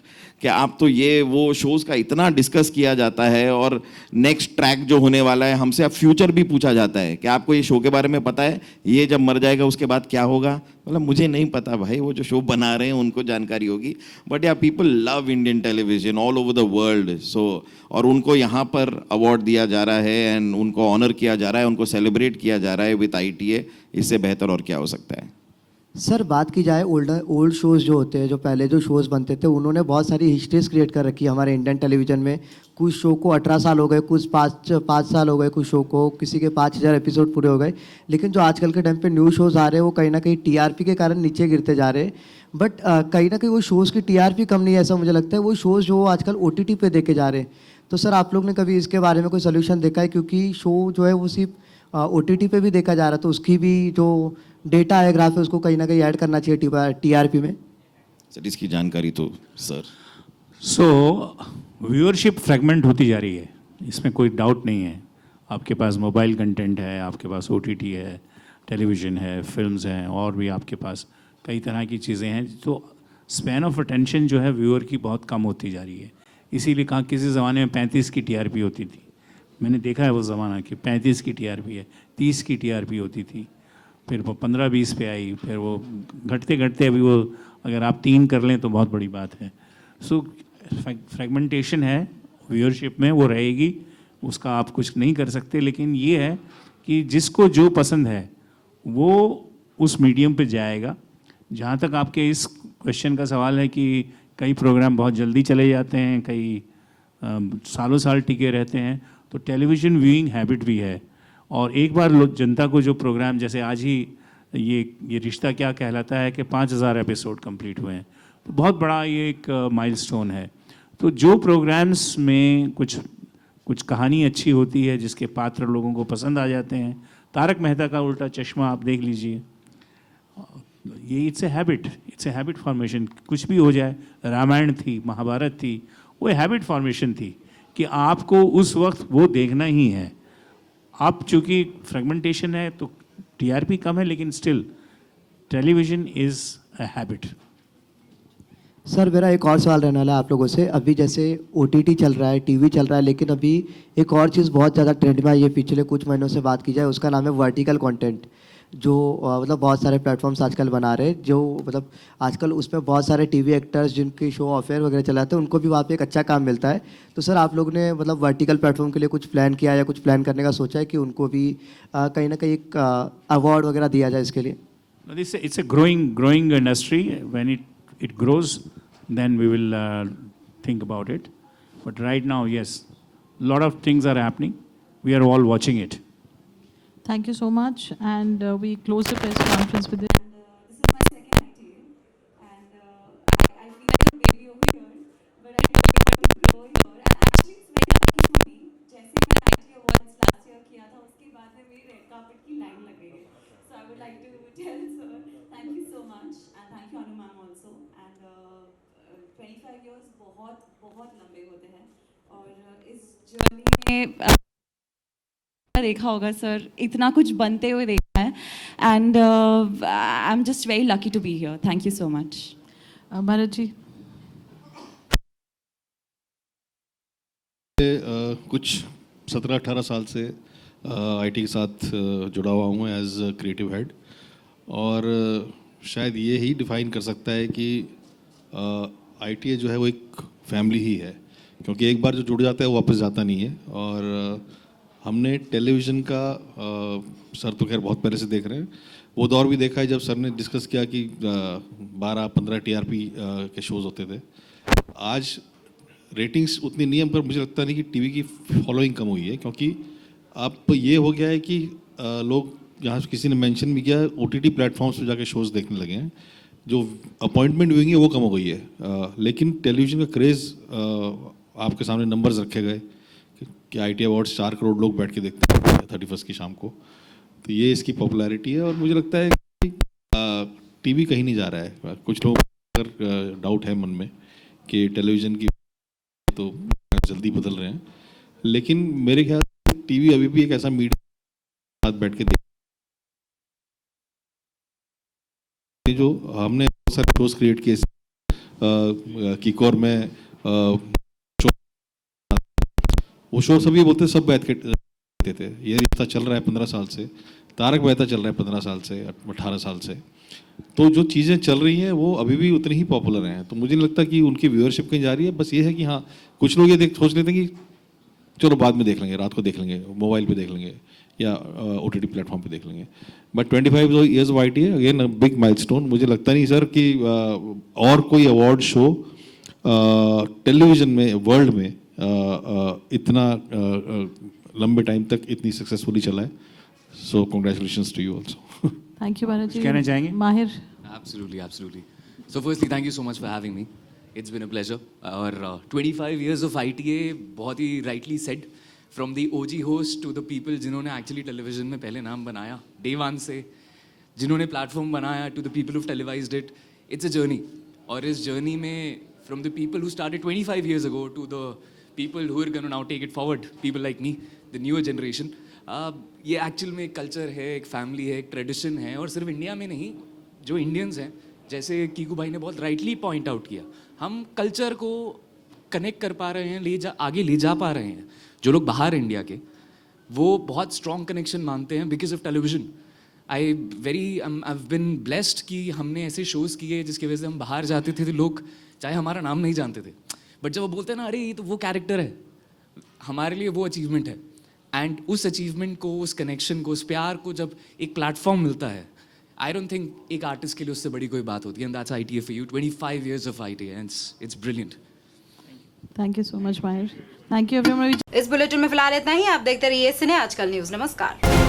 कि आप तो ये वो शोज़ का इतना डिस्कस किया जाता है, और नेक्स्ट ट्रैक जो होने वाला है हमसे अब फ्यूचर भी पूछा जाता है कि आपको ये शो के बारे में पता है, ये जब मर जाएगा उसके बाद क्या होगा। मतलब मुझे नहीं पता भाई, वो जो शो बना रहे हैं उनको जानकारी होगी। But yeah people love Indian television all over the world. So और उनको यहाँ पर अवार्ड दिया जा रहा है एंड उनको ऑनर किया जा रहा है, उनको सेलिब्रेट किया जा रहा है विथ ITA। इससे बेहतर और क्या हो सकता है। सर बात की जाए ओल्ड शोज़ जो होते हैं, जो पहले जो शोज़ बनते थे, उन्होंने बहुत सारी हिस्ट्रीज क्रिएट कर रखी है हमारे इंडियन टेलीविज़न में। कुछ शो को 18 साल हो गए, कुछ 5 साल हो गए, कुछ शो को किसी के 5000 एपिसोड पूरे हो गए। लेकिन जो आजकल के टाइम पे न्यू शोज़ आ रहे हैं वो कहीं ना कहीं TRP के कारण नीचे गिरते जा रहे हैं। बट कहीं ना कहीं वो शोज़ की TRP कम नहीं है ऐसा मुझे लगता है, वो शोज़ जो आजकल OTT पे देखे जा रहे हैं। तो सर आप लोग ने कभी इसके बारे में कोई सोल्यूशन देखा है? क्योंकि शो जो है वो सिर्फ OTT पे भी देखा जा रहा है, तो उसकी भी जो डेटा है, ग्राफ है, उसको कहीं ना कहीं ऐड करना चाहिए TRP में। सर इसकी जानकारी तो सर। सो व्यूअरशिप फ्रेगमेंट होती जा रही है, इसमें कोई डाउट नहीं है। आपके पास मोबाइल कंटेंट है, आपके पास OTT है, टेलीविज़न है, फिल्म्स हैं, और भी आपके पास कई तरह की चीज़ें हैं। तो स्पैन ऑफ अटेंशन जो है व्यूअर की बहुत कम होती जा रही है। इसीलिए कहा किसी ज़माने में 35 की TRP होती थी, मैंने देखा है वो ज़माना कि 35 की TRP है, 30 की TRP होती थी, फिर वो 15-20 पे आई, फिर वो घटते घटते अभी वो अगर आप 3 कर लें तो बहुत बड़ी बात है। सो फ्रेगमेंटेशन है व्यूअरशिप में, वो रहेगी, उसका आप कुछ नहीं कर सकते। लेकिन ये है कि जिसको जो पसंद है वो उस मीडियम पे जाएगा। जहाँ तक आपके इस क्वेश्चन का सवाल है कि कई प्रोग्राम बहुत जल्दी चले जाते हैं, कई सालों साल टिके रहते हैं, तो टेलीविज़न व्यूइंग हैबिट भी है। और एक बार जनता को जो प्रोग्राम, जैसे आज ही ये रिश्ता क्या कहलाता है कि 5000 एपिसोड कंप्लीट हुए हैं, तो बहुत बड़ा ये एक माइलस्टोन है। तो जो प्रोग्राम्स में कुछ कहानी अच्छी होती है, जिसके पात्र लोगों को पसंद आ जाते हैं, तारक मेहता का उल्टा चश्मा आप देख लीजिए, ये इट्स ए हैबिट फॉर्मेशन। कुछ भी हो जाए, रामायण थी, महाभारत थी, वो हैबिट फॉर्मेशन थी कि आपको उस वक्त वो देखना ही है। अब चूँकि फ्रेगमेंटेशन है तो टीआरपी कम है, लेकिन still television is a habit. Sir मेरा एक और सवाल रहने वाला है आप लोगों से। अभी जैसे OTT चल रहा है, टीवी चल रहा है, लेकिन अभी एक और चीज़ बहुत ज़्यादा ट्रेंड में आई है पिछले कुछ महीनों से, बात की जाए उसका नाम है वर्टिकल कंटेंट, जो मतलब बहुत सारे प्लेटफॉर्म्स आजकल बना रहे हैं, जो मतलब आजकल उसमें बहुत सारे टीवी एक्टर्स जिनके शो अफेयर वगैरह चलाते हैं, उनको भी वहाँ पे एक अच्छा काम मिलता है। तो सर आप लोग ने मतलब वर्टिकल प्लेटफॉर्म के लिए कुछ प्लान किया या कुछ प्लान करने का सोचा है कि उनको भी कहीं ना कहीं एक अवार्ड वगैरह दिया जाए इसके लिए? It's a growing industry. When it grows, then we will think about it. But right now, yes, a lot of things are happening. We are all watching it. Thank you so much, and we close the press conference with this. This is my second ITA, and I feel like a baby over here, but I really want to grow here. And actually, it's very lucky for me. जैसे मैं ITA Awards last year किया था, उसके बाद में मेरी red carpet की line लग गई है. So I would like to tell sir, thank you so much, and thank you Anu ma'am also. And 25 years बहुत लंबे होते हैं, और इस जर्नी में देखा होगा सर, इतना कुछ बनते हुए देखा है, and I am just very lucky to be here. Thank you so much. Bharat ji, कुछ 17-18 साल से आईटी के साथ जुड़ा हुआ हूँ एज क्रिएटिव हेड, और शायद ये ही डिफाइन कर सकता है कि आईटी जो है वो एक फैमिली ही है, क्योंकि एक बार जो जुड़ जाता है वो वापस जाता नहीं है। और हमने टेलीविज़न का सर तो खैर बहुत पहले से देख रहे हैं, वो दौर भी देखा है जब सर ने डिस्कस किया कि 12-15 टीआरपी के शोज़ होते थे। आज रेटिंग्स उतनी नहीं है, पर मुझे लगता नहीं कि टीवी की फॉलोइंग कम हुई है, क्योंकि अब ये हो गया है कि लोग, यहाँ किसी ने मेंशन भी किया, OTT प्लेटफॉर्म्स पर जाके शोज़ देखने लगे हैं। जो अपॉइंटमेंट व्यूइंग है वो कम हो गई है, लेकिन टेलीविज़न का क्रेज़, आपके सामने नंबर्स रखे गए कि ITA अवार्ड्स 4 करोड़ लोग बैठ के देखते हैं 31 की शाम को, तो ये इसकी पॉपुलैरिटी है। और मुझे लगता है कि टीवी कहीं नहीं जा रहा है। कुछ लोग अगर डाउट है मन में कि टेलीविज़न की तो जल्दी बदल रहे हैं, लेकिन मेरे ख्याल से टीवी अभी भी एक ऐसा मीडिया साथ बैठ के जो हमने बहुत सारे शोज क्रिएट किए, किकोर में वो शो सभी बोलते सब बैठ के देखते थे। ये रिश्ता चल रहा है 15 साल से, तारक मेहता चल रहा है 15 साल से, 18 साल से, तो जो चीज़ें चल रही हैं वो अभी भी उतनी ही पॉपुलर हैं। तो मुझे नहीं लगता कि उनकी व्यूअरशिप कहीं जा रही है। बस ये है कि हाँ, कुछ लोग ये सोच लेते हैं कि चलो बाद में देख लेंगे, रात को देख लेंगे, मोबाइल पे देख लेंगे या OTT प्लेटफॉर्म पे देख लेंगे। But 25 years of ITA again big milestone. मुझे लगता नहीं सर कि और कोई अवार्ड शो टेलीविज़न में वर्ल्ड में इतना लंबे टाइम तक इतनी सक्सेसफुली चला है। So congratulations to you also. Thank you Bharat ji. कहना चाहेंगे माहिर? Absolutely. So firstly, thank you so much for having me. It's been a pleasure. और 25 years of ITA, बहुत ही rightly said, from the OG host to the people जिन्होंने actually television में पहले नाम बनाया day one से, जिन्होंने platform बनाया, to the people who've televised it. It's a journey. और इस journey में from the people who started 25 years ago to the people who are going to now take it forward, people like me, the newer generation. ये actual में एक culture है, एक family है, एक ट्रेडिशन है, और सिर्फ इंडिया में नहीं, जो इंडियंस हैं, जैसे कीकू भाई ने बहुत राइटली पॉइंट आउट किया, हम कल्चर को कनेक्ट कर पा रहे हैं, आगे ले जा पा रहे हैं। जो लोग बाहर इंडिया के, वो बहुत स्ट्रॉन्ग कनेक्शन मानते हैं because of television. I been blessed कि हमने ऐसे शोज़ किए जिसकी वजह से हम बाहर जाते थे, तो लोग चाहे हमारा नाम नहीं जानते थे, बट जब वो बोलते हैं ना, अरे ये तो वो कैरेक्टर है, हमारे लिए वो अचीवमेंट है। एंड उस अचीवमेंट को, उस कनेक्शन को, उस प्यार को जब एक प्लेटफॉर्म मिलता है, आई डोंट थिंक एक आर्टिस्ट के लिए उससे बड़ी कोई बात होती है। And that's ITA for you, 25 years of ITA, and it's brilliant. Thank you so much Mahir. Thank you everyone. इस बुलेटिन में फिलहाल इतना ही। आप देखते रहिए सिने आजकल न्यूज़। नमस्कार।